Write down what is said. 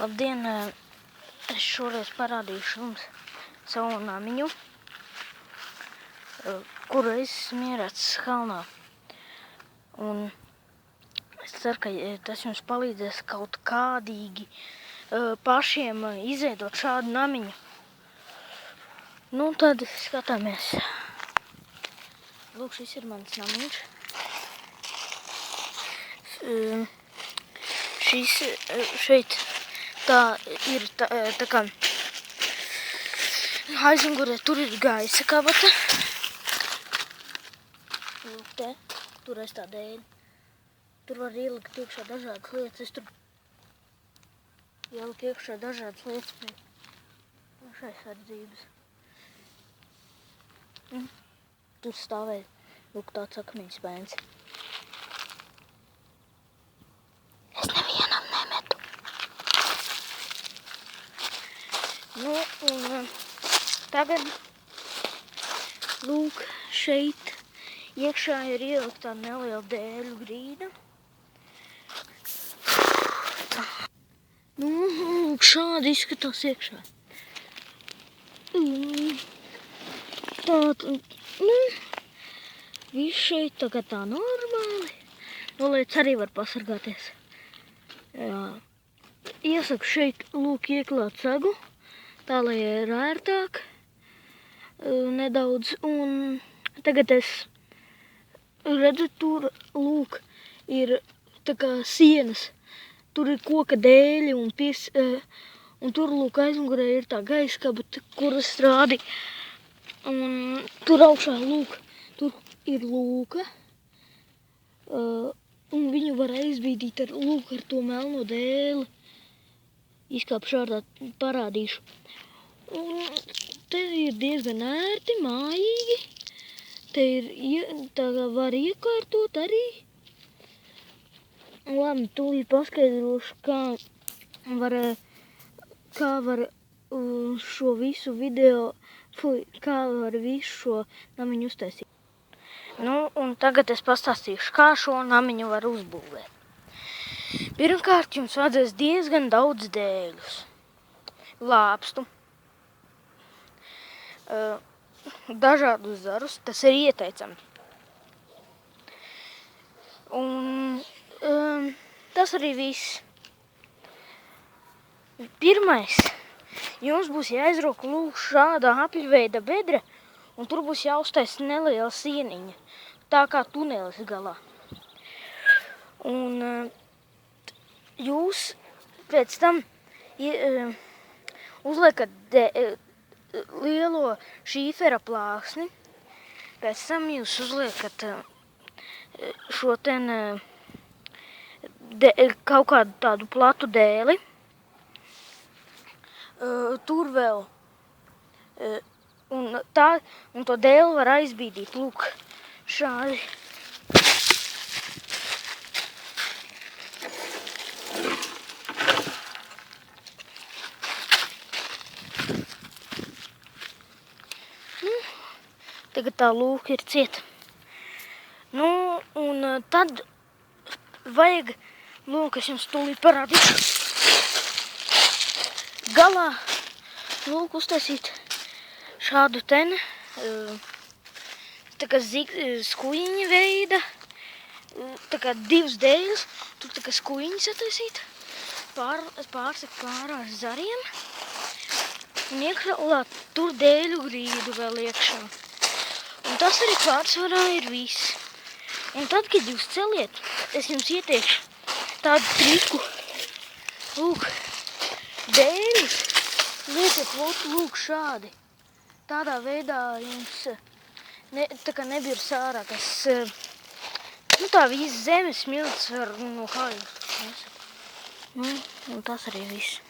Labdien! Es šoreiz parādīšu jums savu namiņu, kuru es esmu ierācis kalnā. Un es ceru, ka tas jums palīdzēs kaut kādīgi pašiem izveidot šādu namiņu. Nu, tad skatāmies. Lūk, šis ir mans namiņš. Šeit tā ir tā kā aizmugurē, tur ir gaisa kabata. Lūk, te, tur es tā dēļ. Tur var ielikt iekšā dažādas lietas. Es tur ieliku iekšā dažādas lietas pēc aizsardzības. Tur stāvēja, lūk, tāds akmeņu spēns. Es nevienam nemetu. Nu, un tagad, lūk, šeit iekšā ir ielikt tā neliela dēļu grīda. Nu, lūk, šādi izskatās iekšā. Viss šeit tagad tā normāli. Nolēc arī var pasargāties. Jā. Iesaku šeit, lūk, ieklāt segu, tā lai ir ērtāk nedaudz. Un tagad es redzu, tur, lūk, ir tā kā sienas. Tur ir koka dēļi un tur, lūk, aizmugurē ir tā gaisa kabata, kuras rādi. Un tur augšā, lūk, tur ir lūka. Un viņu var aizbīdīt ar, lūk, ar to melno dēli. Izkāpšu ārā, parādīšu. Un te ir diezgan ērti, mājīgi. Te ir, tā var iekārtot arī. Labi, tūlīt paskaidrošu, kā var šo visu video, kā var visu šo namiņu uztaisīt. Nu, un tagad es pastāstīšu, kā šo namiņu var uzbūvēt. Pirmkārt, jums vajadzēs diezgan daudz dēļus, lāpstu, dažādus zarus, tas ir ieteicami. Un tas arī viss. Pirmais, jums būs jāizrok, lūk, šāda apļveida bedre, un tur būs jāuztaisa neliela sieniņa, tā kā tunelis galā. Un jūs pēc tam uzliekat lielo šīfera plāksni, pēc tam jūs uzliekat šo kaut kādu tādu platu dēli. Tur vēl, un to dēli var aizbīdīt, lūk, šādi. Tagad tā lūk ir cieta. Nu, un tad vajag, lūk, es jums tūlīt parādīšu. Galā, lūk, uztaisīt šādu tā kā skujiņa veida, tā kā divas dēļas, tur tā kā skujiņas attaisīt, pārsekt pārā ar zariem un iekrālāt tur dēļu grīdu vēl iekšā. Un tas arī pārsvarā ir viss. Un tad, kad jūs celiet, es jums ieteikšu tādu triku, lūk, dēļus lieciet, lūk, šādi. Tādā veidā jums tā kā nebirs ārā, kas, tā viss zemes smilts var no kājas. Nu, un tas arī viss.